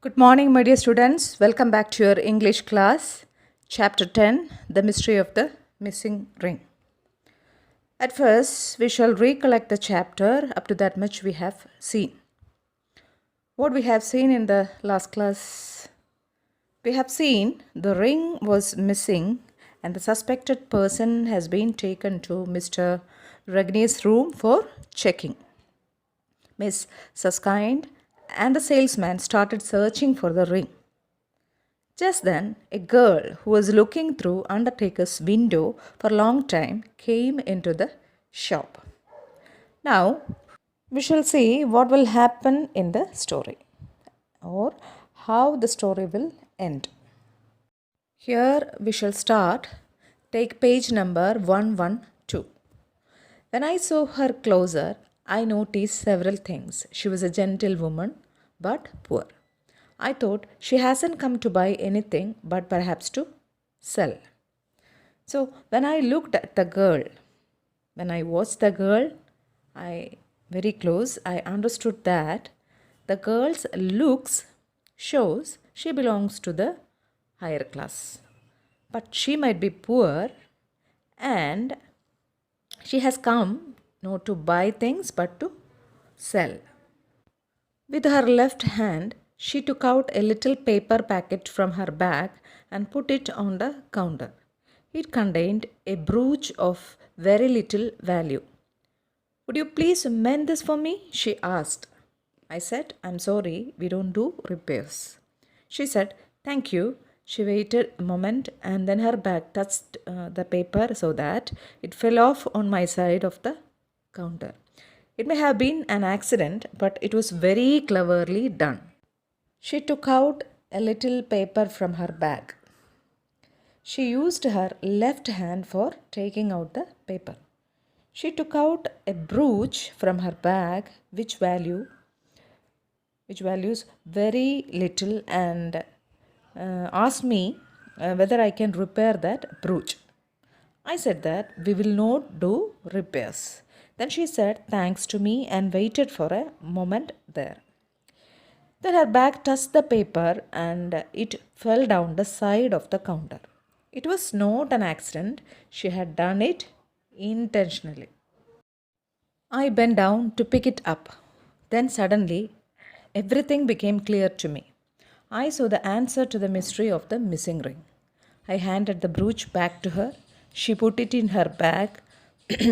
Good morning, my dear students. Welcome back to your English class, Chapter 10 The Mystery of the Missing Ring. At first, we shall recollect the chapter. Up to that much we have seen. What we have seen in the last class, we have seen the ring was missing and the suspected person has been taken to Mr. Regnier's room for checking. Miss Suskind and the salesman started searching for the ring. Just then, a girl who was looking through Undertaker's window for a long time came into the shop. Now, we shall see what will happen in the story or how the story will end. Here we shall start. Take page number 112. When I saw her closer, I noticed several things. She was a gentlewoman, but poor. I thought she hasn't come to buy anything but perhaps to sell. So when I looked at the girl, when I watched the girl, I very close, I understood that the girl's looks shows she belongs to the higher class. But she might be poor and she has come not to buy things but to sell. With her left hand, she took out a little paper packet from her bag and put it on the counter. It contained a brooch of very little value. Would you please mend this for me? She asked. I said, I'm sorry, we don't do repairs. She said, thank you. She waited a moment and then her bag touched the paper so that it fell off on my side of the counter. It may have been an accident, but it was very cleverly done. She took out a little paper from her bag. She used her left hand for taking out the paper. She took out a brooch from her bag which values very little and asked me whether I can repair that brooch. I said that we will not do repairs. Then she said thanks to me and waited for a moment there. Then her bag touched the paper and it fell down the side of the counter. It was not an accident, she had done it intentionally. I bent down to pick it up. Then suddenly, everything became clear to me. I saw the answer to the mystery of the missing ring. I handed the brooch back to her. She put it in her bag,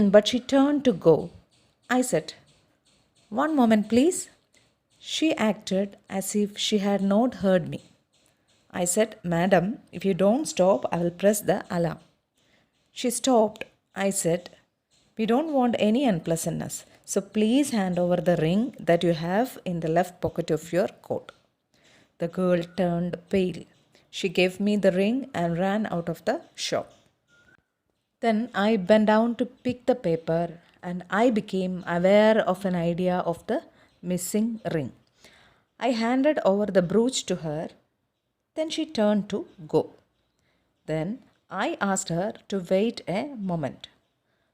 but she turned to go. I said, one moment, please. She acted as if she had not heard me. I said, Madam, if you don't stop, I will press the alarm. She stopped. I said, we don't want any unpleasantness, so please hand over the ring that you have in the left pocket of your coat. The girl turned pale. She gave me the ring and ran out of the shop. Then I bent down to pick the paper and I became aware of an idea of the missing ring. I handed over the brooch to her. Then she turned to go. Then I asked her to wait a moment.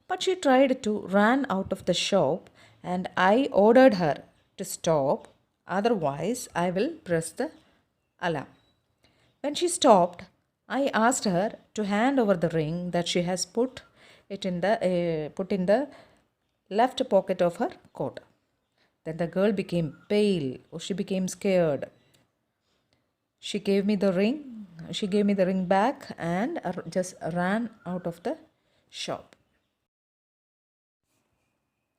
But she tried to run out of the shop and I ordered her to stop, otherwise I will press the alarm. When she stopped, I asked her to hand over the ring that she has put in the left pocket of her coat. Then the girl became pale, or she became scared. She gave me the ring back and just ran out of the shop.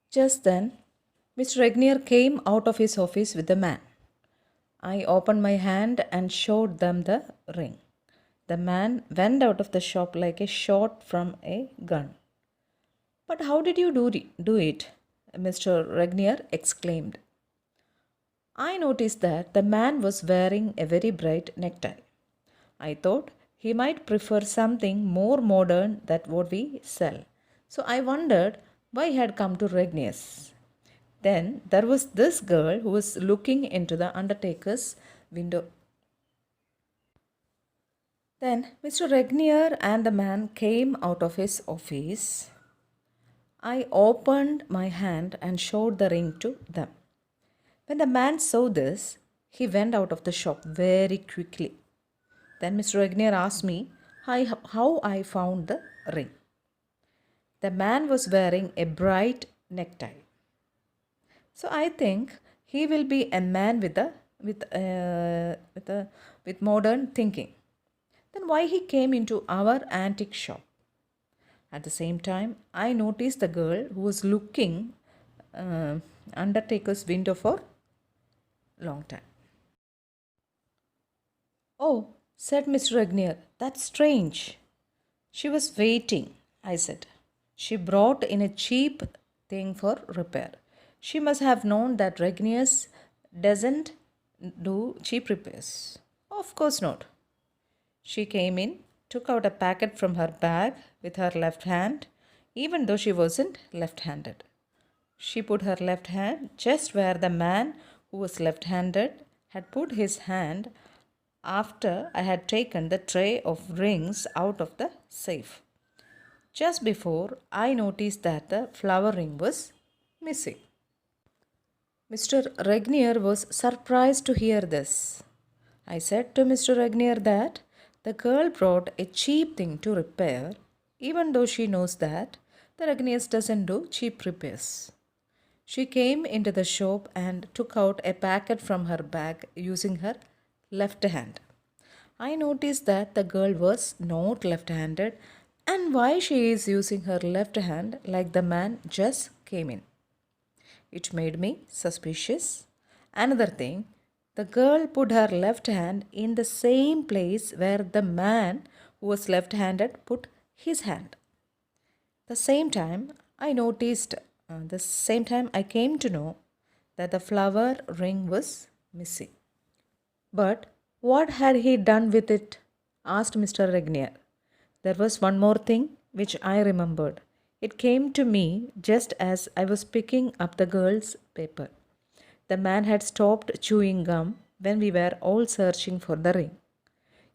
Just then, Mr. Regnier came out of his office with the man. I opened my hand and showed them the ring. The man went out of the shop like a shot from a gun. But how did you do it? Mr. Regnier exclaimed. I noticed that the man was wearing a very bright necktie. I thought he might prefer something more modern than what we sell. So I wondered why he had come to Regnier's. Then there was this girl who was looking into the undertaker's window. Then Mr. Regnier and the man came out of his office. I opened my hand and showed the ring to them. When the man saw this, he went out of the shop very quickly. Then Mr. Regnier asked me how I found the ring. The man was wearing a bright necktie. So I think he will be a man with modern thinking. Then why he came into our antique shop? At the same time, I noticed the girl who was looking undertaker's window for long time. Oh, said Mr. Regnier, that's strange. She was waiting, I said. She brought in a cheap thing for repair. She must have known that Regnier's doesn't do cheap repairs. Of course not. She came in, took out a packet from her bag with her left hand, even though she wasn't left handed. She put her left hand just where the man who was left handed had put his hand after I had taken the tray of rings out of the safe. Just before I noticed that the flower ring was missing. Mr. Regnier was surprised to hear this. I said to Mr. Regnier that the girl brought a cheap thing to repair, even though she knows that the Regniers doesn't do cheap repairs. She came into the shop and took out a packet from her bag using her left hand. I noticed that the girl was not left handed and why she is using her left hand like the man just came in. It made me suspicious. Another thing, the girl put her left hand in the same place where the man who was left handed put his hand. The same time I came to know that the flower ring was missing. But what had he done with it? Asked Mr. Regnier. There was one more thing which I remembered. It came to me just as I was picking up the girl's paper. The man had stopped chewing gum when we were all searching for the ring.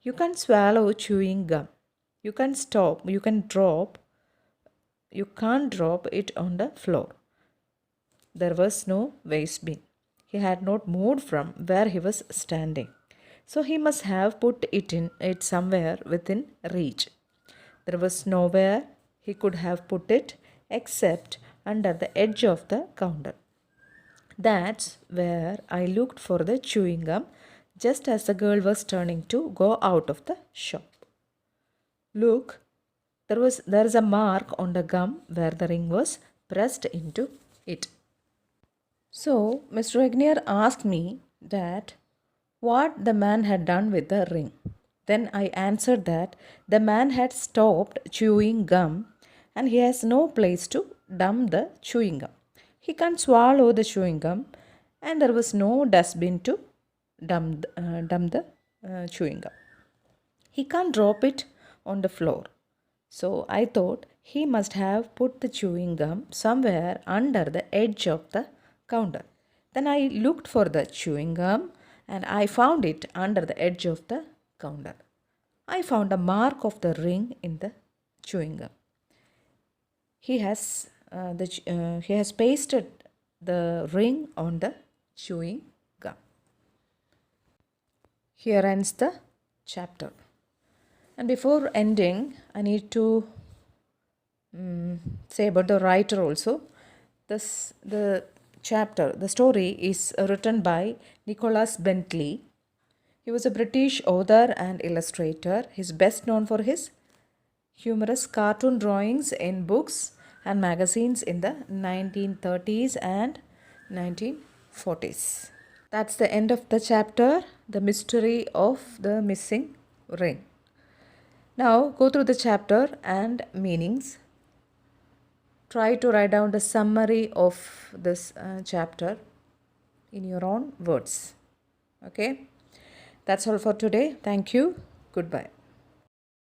You can swallow chewing gum. You can't drop it on the floor. There was no waste bin. He had not moved from where he was standing. So he must have put it somewhere within reach. There was nowhere he could have put it except under the edge of the counter. That's where I looked for the chewing gum just as the girl was turning to go out of the shop. Look, there is a mark on the gum where the ring was pressed into it. So Mr. Regnier asked me that what the man had done with the ring. Then I answered that the man had stopped chewing gum and he has no place to dump the chewing gum. He can't swallow the chewing gum and there was no dustbin to dump the chewing gum. He can't drop it on the floor. So I thought he must have put the chewing gum somewhere under the edge of the counter. Then I looked for the chewing gum and I found it under the edge of the counter. I found a mark of the ring in the chewing gum. He has pasted the ring on the chewing gum. Here ends the chapter. And before ending, I need to say about the writer also. The story is written by Nicholas Bentley. He was a British author and illustrator. He is best known for his humorous cartoon drawings in books and magazines in the 1930s and 1940s. That's the end of the chapter, The Mystery of the Missing Ring. Now go through the chapter and meanings. Try to write down the summary of this chapter in your own words. Okay? That's all for today. Thank you. Goodbye.